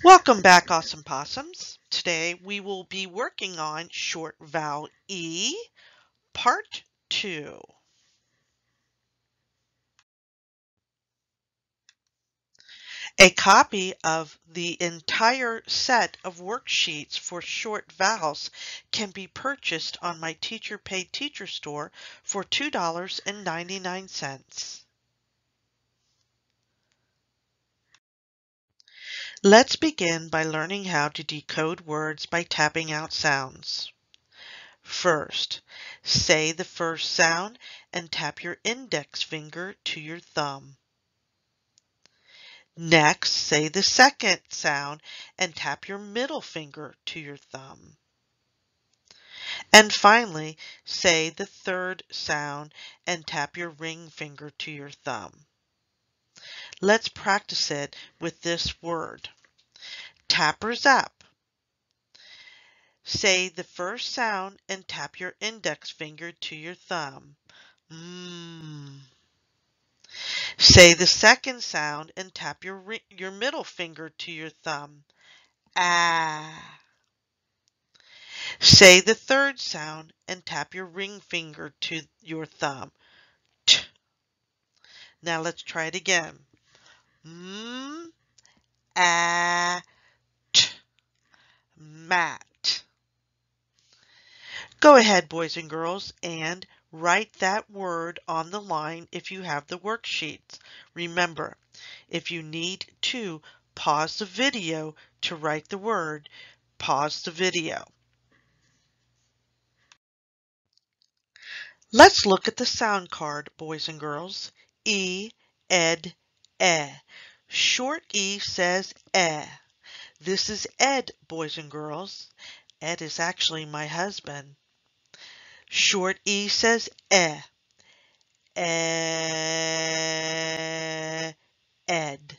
Welcome back, Awesome Possums. Today we will be working on short vowel E, part 2. A copy of the entire set of worksheets for short vowels can be purchased on my Teacher Paid Teacher store for $2.99. Let's begin by learning how to decode words by tapping out sounds. First, say the first sound and tap your index finger to your thumb. Next, say the second sound and tap your middle finger to your thumb. And finally, say the third sound and tap your ring finger to your thumb. Let's practice it with this word. Tappers up. Say the first sound and tap your index finger to your thumb. Say the second sound and tap your middle finger to your thumb. Ah. Say the third sound and tap your ring finger to your thumb. T. Now let's try it again. Ah, t. Mat. Go ahead, boys and girls, and write that word on the line if you have the worksheets. Remember, if you need to pause the video to write the word, pause the video. Let's look at the sound card, boys and girls. E, ed, eh. Short E says eh. This is Ed, boys and girls. Ed is actually my husband. Short E says eh. Ed.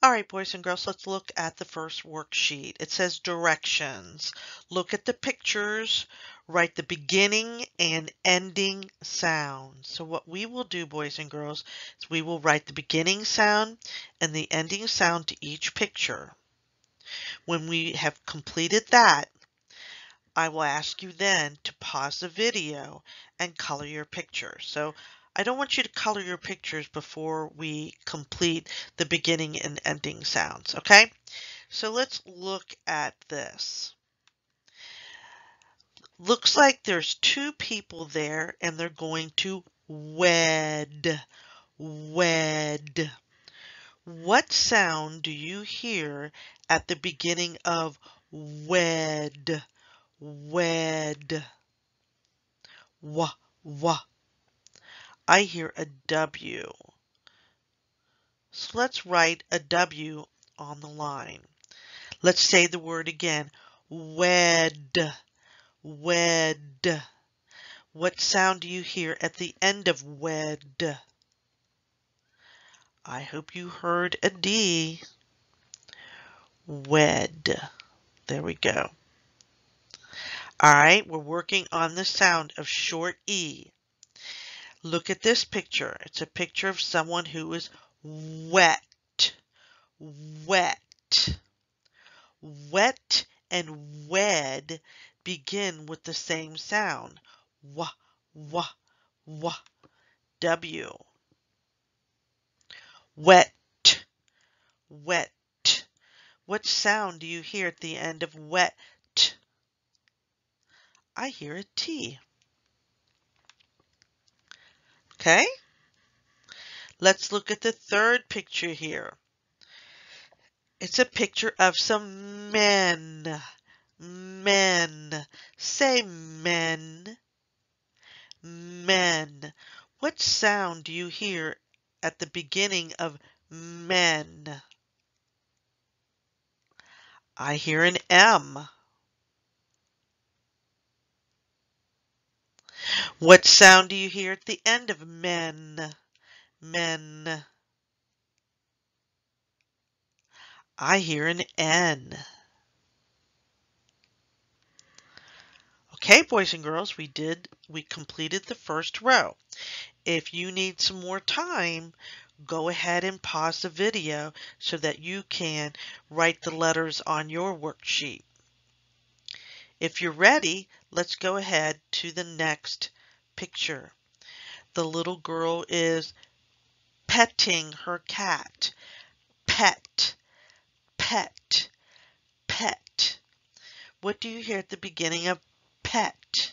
All right, boys and girls, let's look at the first worksheet. It says directions. Look at the pictures, write the beginning and ending sounds. So what we will do, boys and girls, is we will write the beginning sound and the ending sound to each picture. When we have completed that, I will ask you then to pause the video and color your picture. So I don't want you to color your pictures before we complete the beginning and ending sounds, okay? So let's look at this. Looks like there's two people there and they're going to wed. Wed. What sound do you hear at the beginning of wed? Wed. Wah, wah. I hear a W. So let's write a W on the line. Let's say the word again. Wed. Wed. What sound do you hear at the end of wed? I hope you heard a D. Wed. There we go. All right, we're working on the sound of short E. Look at this picture. It's a picture of someone who is wet. Wet. Wet and wed begin with the same sound. Wah, wah, wah. W. Wet. Wet. What sound do you hear at the end of wet? I hear a T. Okay? Let's look at the third picture here. It's a picture of some men. Men. Say men. Men. What sound do you hear at the beginning of men? I hear an M. What sound do you hear at the end of men? Men. I hear an N. Okay, boys and girls, we completed the first row. If you need some more time, Go ahead and pause the video so that you can write the letters on your worksheet. If you're ready, let's go ahead to the next picture. The little girl is petting her cat. Pet, pet, pet. What do you hear at the beginning of pet?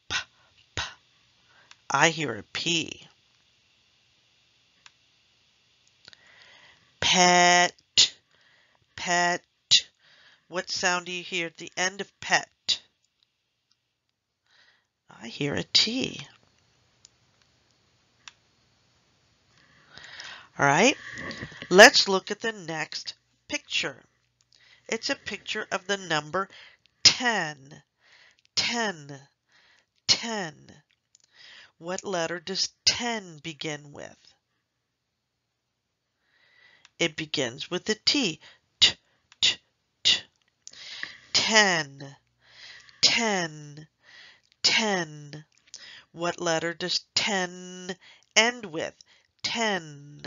P, p. I hear a P. Pet, pet. What sound do you hear at the end of pet? I hear a T. All right, let's look at the next picture. It's a picture of the number 10. 10, 10. What letter does 10 begin with? It begins with a T. T, t, t. 10, 10, 10. What letter does 10 end with? 10,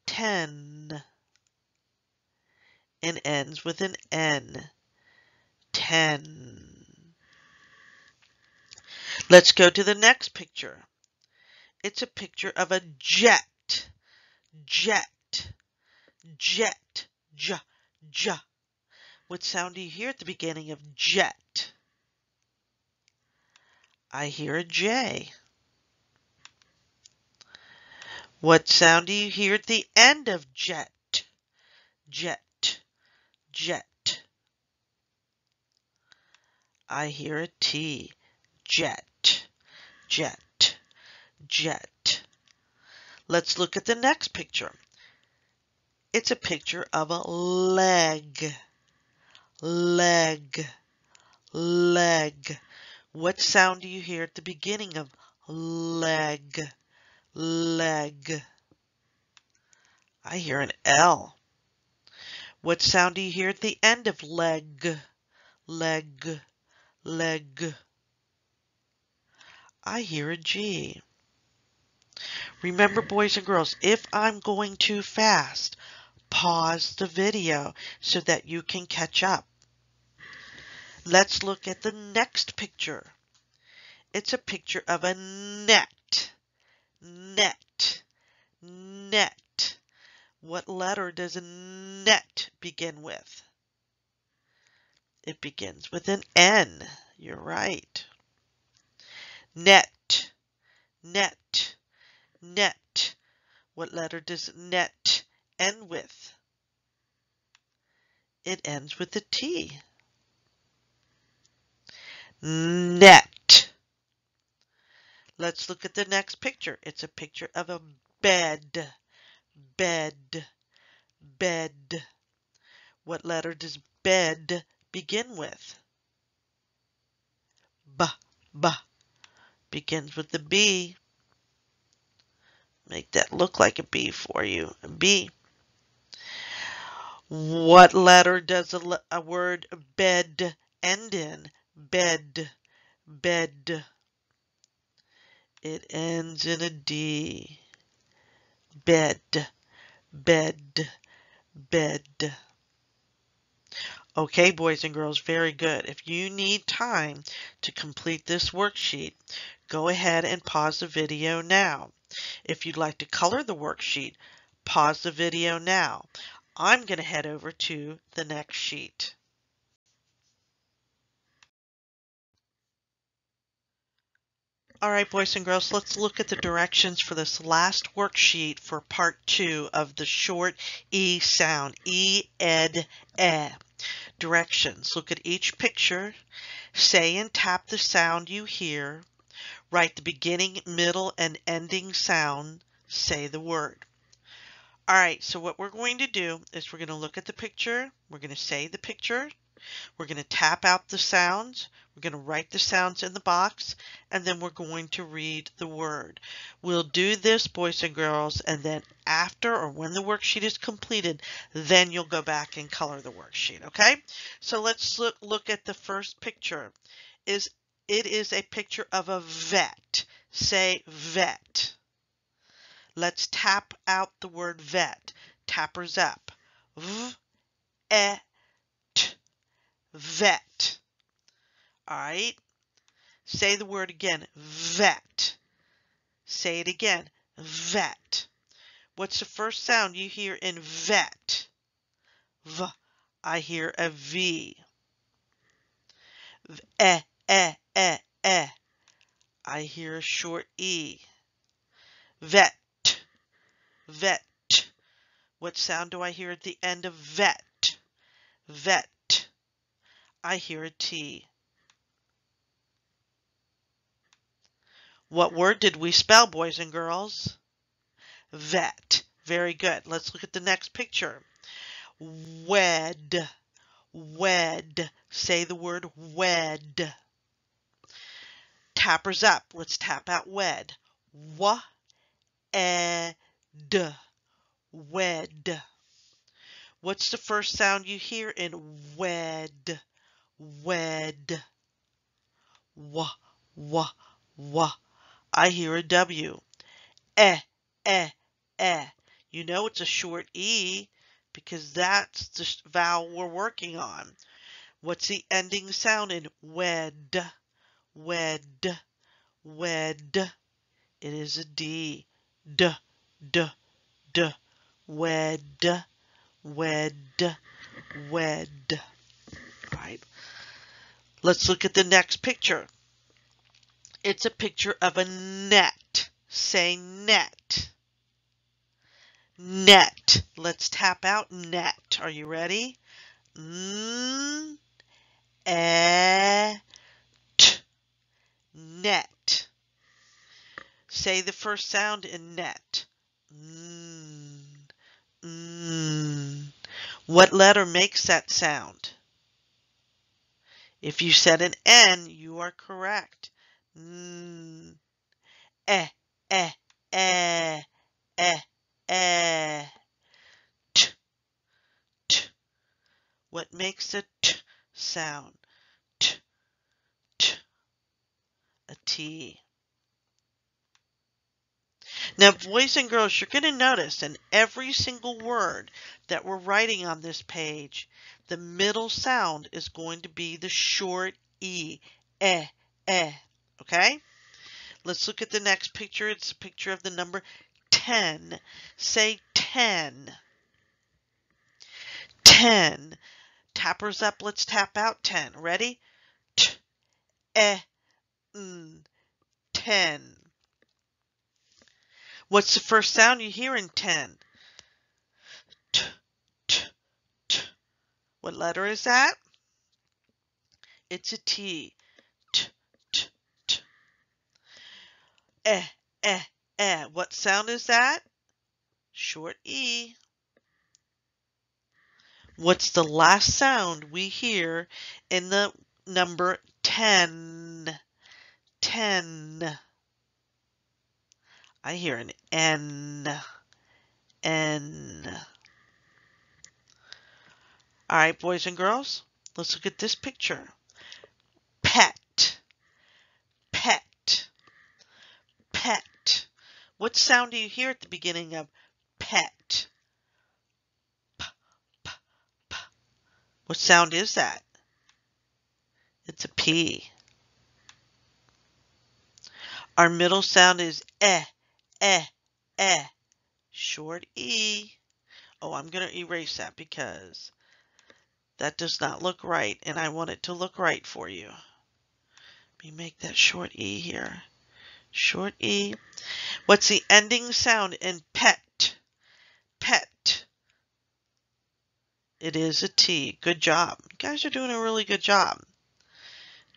10. And ends with an N. 10. Let's go to the next picture. It's a picture of a jet. Jet. Jet. J. J. What sound do you hear at the beginning of jet? I hear a J. What sound do you hear at the end of jet? Jet. Jet. I hear a T. Jet. Jet. Jet. Let's look at the next picture. It's a picture of a leg. Leg. Leg. What sound do you hear at the beginning of leg? Leg. I hear an L. What sound do you hear at the end of leg? Leg. Leg. I hear a G. Remember, boys and girls, if I'm going too fast, pause the video so that you can catch up. Let's look at the next picture. It's a picture of a net. Net. Net. What letter does a net begin with? It begins with an N. You're right. Net. Net. Net. What letter does net end with? It ends with a T. Net. Let's look at the next picture. It's a picture of a bed. Bed. Bed. What letter does bed begin with? B. B. Begins with the B. Make that look like a B for you. A B. What letter does a word bed end in? Bed. Bed. It ends in a D. Bed. Bed. Bed. Okay, boys and girls, very good. If you need time to complete this worksheet, go ahead and pause the video now. If you'd like to color the worksheet, pause the video now. I'm going to head over to the next sheet. All right, boys and girls, let's look at the directions for this last worksheet for part 2 of the short E sound, E, ed, eh. Directions. Look at each picture. Say and tap the sound you hear. Write the beginning, middle, and ending sound. Say the word. All right, so what we're going to do is we're going to look at the picture. We're going to say the picture. We're going to tap out the sounds. We're going to write the sounds in the box, and then we're going to read the word. We'll do this, boys and girls, and then after or when the worksheet is completed, then you'll go back and color the worksheet, okay? So let's look at the first picture. It is a picture of a vet. Say vet. Let's tap out the word vet. Tappers up. V-E-T. Vet. All right. Say the word again. Vet. Say it again. Vet. What's the first sound you hear in vet? V. I hear a V. E, e, e, e. I hear a short E. Vet. Vet. What sound do I hear at the end of vet? Vet. I hear a T. What word did we spell, boys and girls? Vet. Very good. Let's look at the next picture. Wed. Wed. Say the word wed. Tappers up. Let's tap out wed. W-E-D. Wed. What's the first sound you hear in wed? Wed. W, w, w. I hear a W. E, e, e. You know it's a short E because that's the vowel we're working on. What's the ending sound in wed? Wed. Wed. It is a D. D, d, d. Wed. Wed. Wed. All right. Let's look at the next picture. It's a picture of a net. Say net. Net. Let's tap out net. Are you ready? N, e, t. Net. Say the first sound in net. N, n. What letter makes that sound? If you said an N, you are correct. N, e, e, e, e, e. T, t. What makes a T sound? T, t. A T. Now, boys and girls, you're going to notice in every single word that we're writing on this page, the middle sound is going to be the short E. Eh, eh. Okay? Let's look at the next picture. It's a picture of the number 10. Say 10. 10. Tappers up. Let's tap out 10. Ready? T, eh, n. 10. What's the first sound you hear in 10? T, t, t. What letter is that? It's a T. T, t, t. Eh, eh, eh. What sound is that? Short E. What's the last sound we hear in the number 10? 10. I hear an N. N. All right, boys and girls, let's look at this picture. Pet. Pet. Pet. What sound do you hear at the beginning of pet? P, p, p. What sound is that? It's a P. Our middle sound is eh, eh, eh. Short E. Oh, I'm going to erase that because that does not look right, and I want it to look right for you. Let me make that short E here. Short E. What's the ending sound in pet? Pet. It is a T. Good job. You guys are doing a really good job.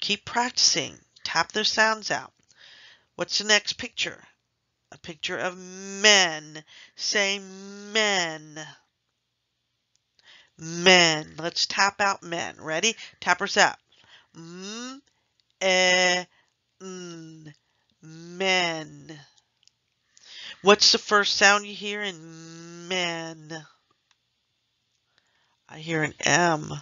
Keep practicing. Tap those sounds out. What's the next picture? A picture of men. Say men. Men. Let's tap out men. Ready? Tappers up. M, e, n. Men. What's the first sound you hear in men? I hear an M.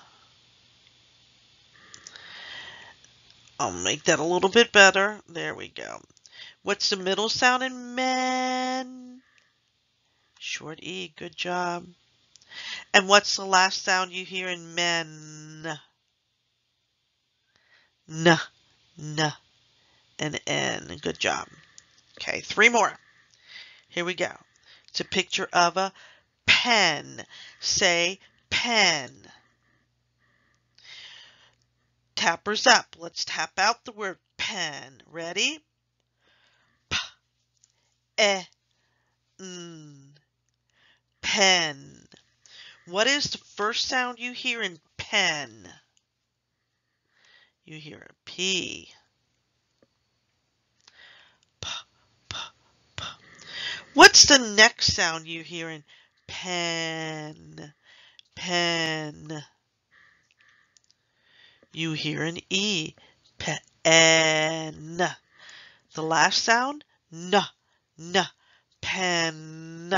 I'll make that a little bit better. There we go. What's the middle sound in men? Short E. Good job. And what's the last sound you hear in men? N, N, and N. Good job. Okay, 3 more. Here we go. It's a picture of a pen. Say pen. Tappers up. Let's tap out the word pen. Ready? P, E, N. Pen. What is the first sound you hear in pen? You hear a P. P, P, P. What's the next sound you hear in pen? Pen. You hear an E. Pen. The last sound? N. N. Pen.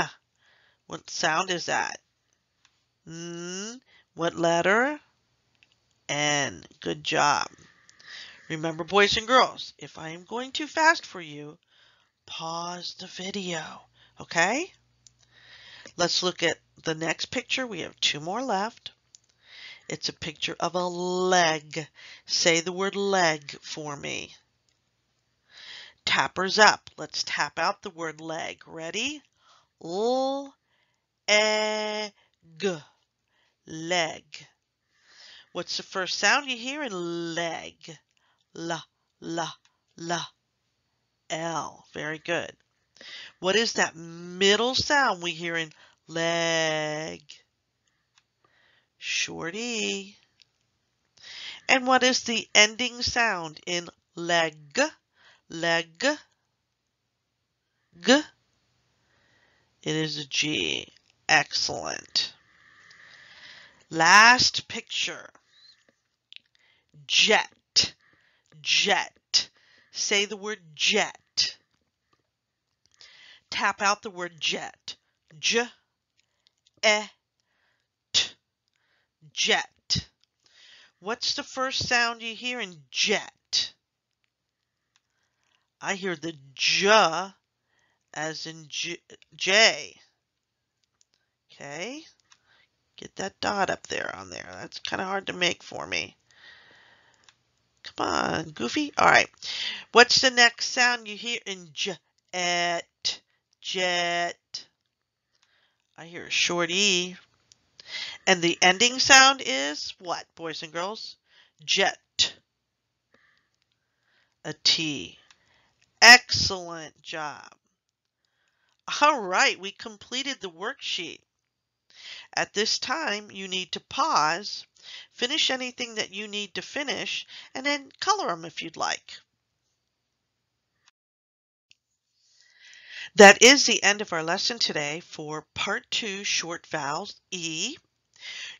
What sound is that? N. What letter? N. Good job. Remember, boys and girls, if I am going too fast for you, pause the video, okay? Let's look at the next picture. We have 2 more left. It's a picture of a leg. Say the word leg for me. Tappers up. Let's tap out the word leg. Ready? L, E, G. Leg. What's the first sound you hear in leg? La, la, la. L. Very good. What is that middle sound we hear in leg? Short E. And what is the ending sound in leg? Leg. G. It is a G. Excellent. Last picture. Jet. Jet. Say the word jet. Tap out the word jet. J, E, T. Jet. What's the first sound you hear in jet? I hear the J as in J. Okay. Get that dot up there on there. That's kind of hard to make for me. Come on, Goofy. All right. What's the next sound you hear in jet? Jet. I hear a short E. And the ending sound is what, boys and girls? Jet. A T. Excellent job. All right, we completed the worksheet. At this time, you need to pause, finish anything that you need to finish, and then color them if you'd like. That is the end of our lesson today for Part 2, Short Vowels, E.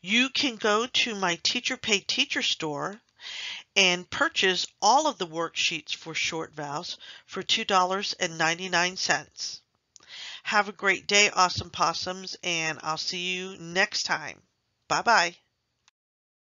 You can go to my Teacher Pay Teacher store and purchase all of the worksheets for short vowels for $2.99. Have a great day, awesome possums, and I'll see you next time. Bye-bye.